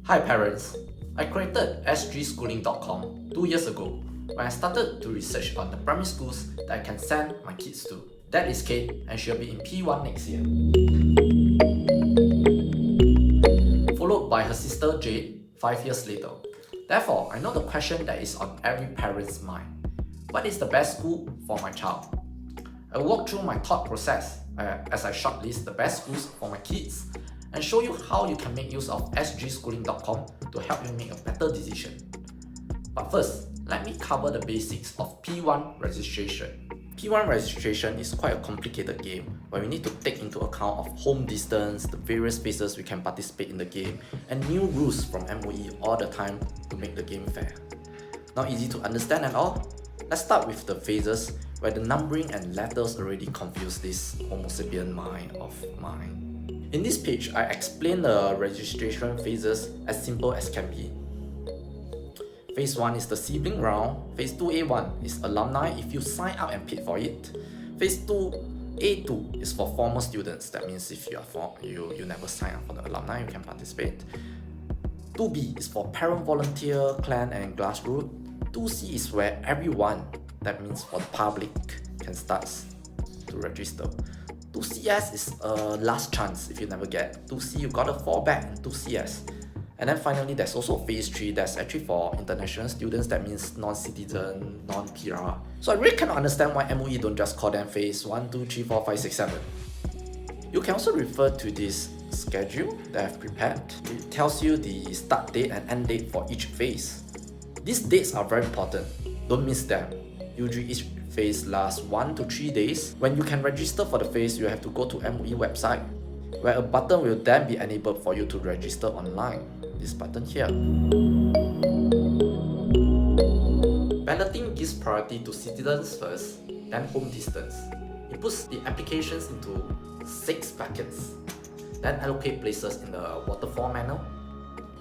Hi parents, I created sgschooling.com 2 years ago when I started to research on the primary schools that I can send my kids to. That is Kate and she'll be in P1 next year. Followed by her sister Jade 5 years later. Therefore, I know the question that is on every parent's mind. What is the best school for my child? I will walk through my thought process as I shortlist the best schools for my kids and show you how you can make use of sgschooling.com to help you make a better decision. But first, let me cover the basics of P1 registration. P1 registration is quite a complicated game where we need to take into account of home distance, the various phases we can participate in the game, and new rules from MOE all the time to make the game fair. Not easy to understand at all? Let's start with the phases where the numbering and letters already confuse this Homo sapien mind of mine. In this page, I explain the registration phases as simple as can be. Phase 1 is the sibling round. Phase 2A1 is alumni if you sign up and paid for it. Phase 2A2 is for former students. That means if you never sign up for the alumni, you can participate. 2B is for parent volunteer, clan and grassroots. 2C is where everyone, that means for the public, can start to register. 2CS is a last chance if you never get. 2C you gotta fall back in 2CS. And then finally there's also phase 3 that's actually for international students, that means non-citizen, non-PR. So I really cannot understand why MOE don't just call them phase 1, 2, 3, 4, 5, 6, 7. You can also refer to this schedule that I've prepared. It tells you the start date and end date for each phase. These dates are very important, don't miss them. Usually each phase lasts 1 to 3 days. When you can register for the phase, you have to go to MOE website, where a button will then be enabled for you to register online. This button here. Balloting gives priority to citizens first, then home distance. It puts the applications into 6 buckets, then allocate places in the waterfall manner.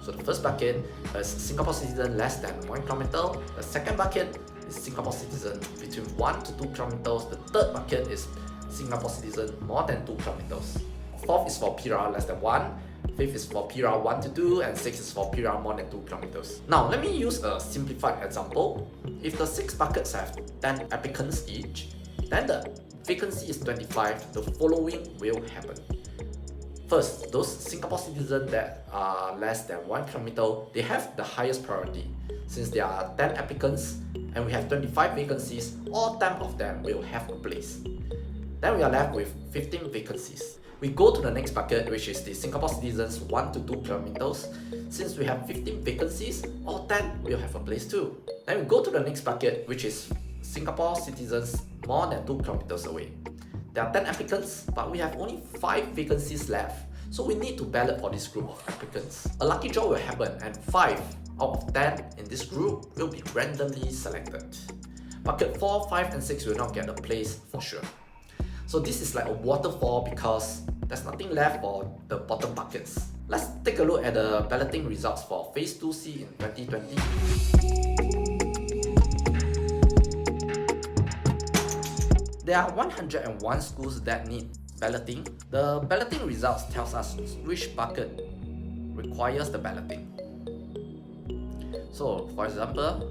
So the first bucket is Singapore citizen less than 1 kilometer. The second bucket is Singapore citizen between 1 to 2 kilometers. The third bucket is Singapore citizen more than 2 kilometers. Fourth is for PR less than 1. Fifth is for PR 1 to 2. And sixth is for PR more than 2 kilometers. Now let me use a simplified example. If the 6 buckets have 10 applicants each, then the vacancy is 25. The following will happen. First, those Singapore citizens that are less than 1 kilometer, they have the highest priority. Since there are 10 applicants and we have 25 vacancies, all 10 of them will have a place. Then we are left with 15 vacancies. We go to the next bucket, which is the Singapore citizens 1 to 2 kilometers. Since we have 15 vacancies, all 10 will have a place too. Then we go to the next bucket, which is Singapore citizens more than 2 kilometers away. There are 10 applicants, but we have only 5 vacancies left. So we need to ballot for this group of applicants. A lucky draw will happen and 5 out of 10 in this group will be randomly selected. Bucket 4, 5 and 6 will not get a place for sure. So this is like a waterfall because there's nothing left for the bottom buckets. Let's take a look at the balloting results for Phase 2C in 2020. There are 101 schools that need balloting. The balloting results tells us which bucket requires the balloting. So, for example,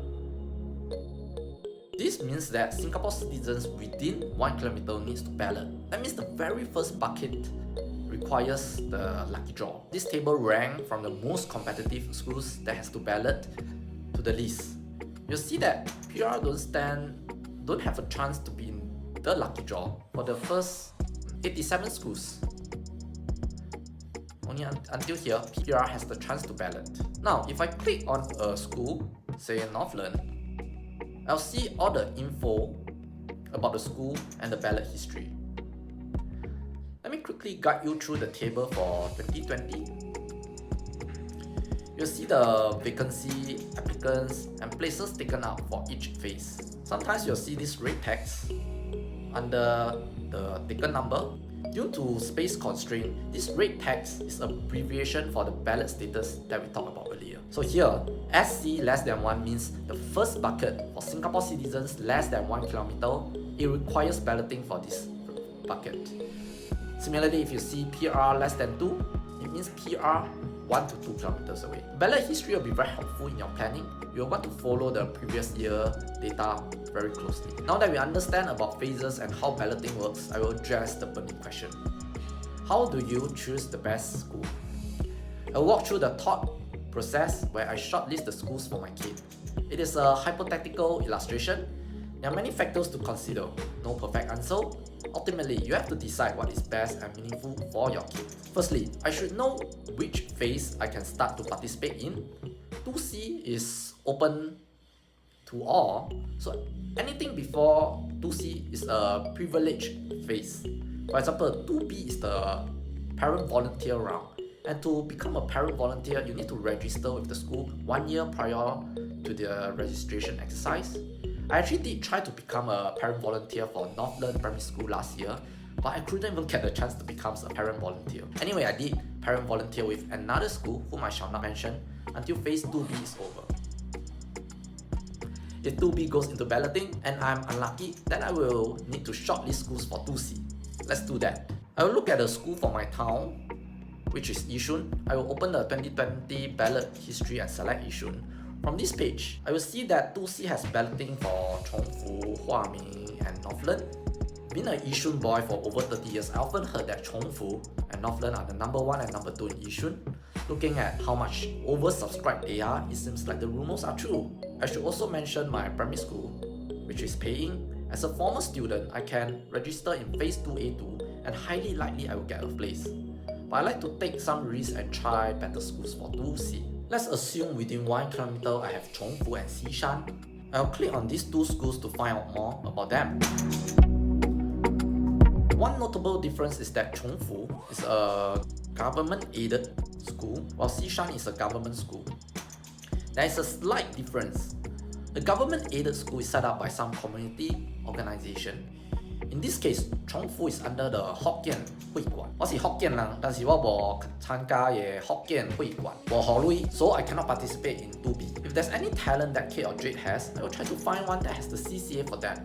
this means that Singapore citizens within 1 kilometer needs to ballot. That means the very first bucket requires the lucky draw. This table ranks from the most competitive schools that has to ballot to the least. You'll see that PR don't have a chance to be in the lucky draw for the first 87 schools. Only until here, PR has the chance to ballot. Now, if I click on a school, say Northland, I'll see all the info about the school and the ballot history. Let me quickly guide you through the table for 2020. You'll see the vacancy, applicants, and places taken up for each phase. Sometimes you'll see this red text under the taken number. Due to space constraint, this red text is an abbreviation for the ballot status that we talked about earlier. So here, SC less than 1 means the first bucket for Singapore citizens less than 1 kilometer, it requires balloting for this bucket. Similarly, if you see PR less than 2, it means PR 1 to 2 kilometers away. Ballot history will be very helpful in your planning. You'll want to follow the previous year data very closely. Now that we understand about phases and how balloting works, I will address the burning question. How do you choose the best school? I'll walk through the thought process where I shortlist the schools for my kid. It is a hypothetical illustration. There are many factors to consider, no perfect answer. Ultimately, you have to decide what is best and meaningful for your kid. Firstly, I should know which phase I can start to participate in. 2C is open to all, so anything before 2C is a privileged phase. For example, 2B is the parent volunteer round. And to become a parent volunteer, you need to register with the school 1 year prior to the registration exercise. I actually did try to become a parent volunteer for Northland Primary School last year, but I couldn't even get the chance to become a parent volunteer. Anyway, I did parent volunteer with another school, whom I shall not mention, until phase 2B is over. If 2B goes into balloting and I'm unlucky, then I will need to shortlist schools for 2C. Let's do that. I will look at the school for my town, which is Yishun. I will open the 2020 ballot history and select Yishun. From this page, I will see that 2C has balloting for Chongfu, Huaming, and Northland. Being a Yishun boy for over 30 years, I often heard that Chongfu and Northland are the number 1 and number 2 in Yishun. Looking at how much oversubscribed they are, it seems like the rumors are true. I should also mention my primary school, which is paying. As a former student, I can register in phase 2A2 and highly likely I will get a place. But I like to take some risks and try better schools for 2C. Let's assume within 1 kilometer I have Chongfu and Xishan. I'll click on these 2 schools to find out more about them. One notable difference is that Chongfu is a government-aided school, while Xishan is a government school. There is a slight difference. The government-aided school is set up by some community organization. In this case, Chongfu is under the Hokkien 會館。我是福建人，但是我無參加嘅福建會館，無學類 so I cannot participate in 2B. If there's any talent that Kate or Jade has, I will try to find one that has the CCA for that.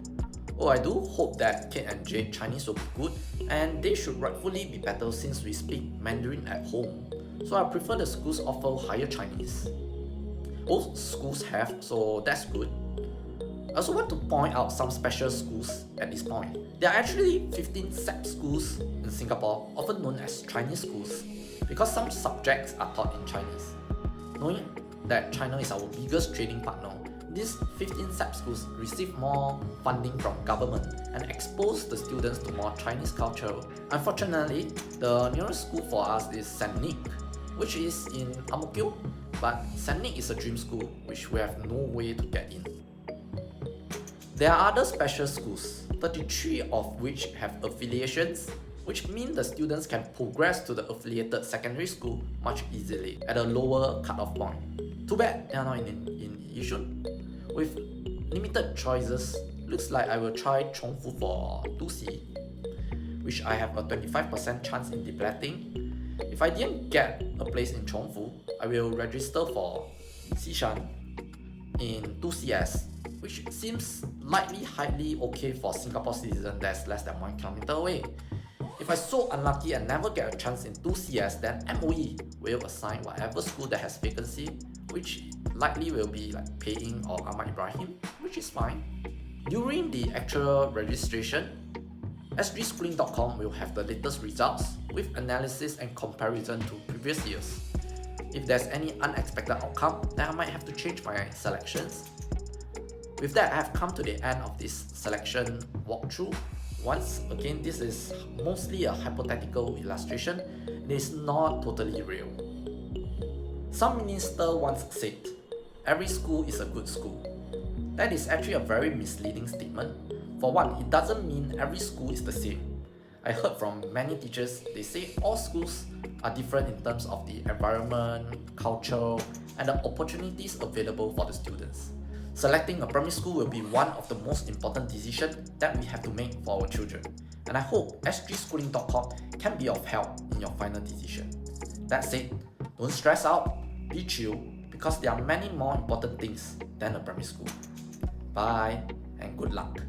Oh, I do hope that Kate and Jade Chinese will be good, and they should rightfully be better since we speak Mandarin at home. So I prefer the schools offer higher Chinese. Both schools have, so that's good. I also want to point out some special schools at this point. There are actually 15 SAP schools in Singapore, often known as Chinese schools, because some subjects are taught in Chinese. Knowing that China is our biggest trading partner, these 15 SAP schools receive more funding from government and expose the students to more Chinese culture. Unfortunately, the nearest school for us is Saint Nick, which is in Ang Mo Kio, but Saint Nick is a dream school which we have no way to get in. There are other special schools, 33 of which have affiliations, which mean the students can progress to the affiliated secondary school much easily at a lower cut-off point. Too bad they are not in Yishun. With limited choices, looks like I will try Chongfu for 2C, which I have a 25% chance in depleting. If I didn't get a place in Chongfu, I will register for Xishan in 2CS, which seems likely highly okay for Singapore citizens that's less than 1 kilometer away. If I'm so unlucky and never get a chance in 2CS, then MOE will assign whatever school that has vacancy, which likely will be like Pei or Ahmad Ibrahim, which is fine. During the actual registration, sgschooling.com will have the latest results with analysis and comparison to previous years. If there's any unexpected outcome, then I might have to change my selections. With that, I have come to the end of this selection walkthrough. Once again, this is mostly a hypothetical illustration. It is not totally real. Some minister once said, every school is a good school. That is actually a very misleading statement. For one, it doesn't mean every school is the same. I heard from many teachers, they say all schools are different in terms of the environment, culture, and the opportunities available for the students. Selecting a primary school will be one of the most important decisions that we have to make for our children. And I hope sgschooling.com can be of help in your final decision. That said, don't stress out, be chill, because there are many more important things than a primary school. Bye and good luck.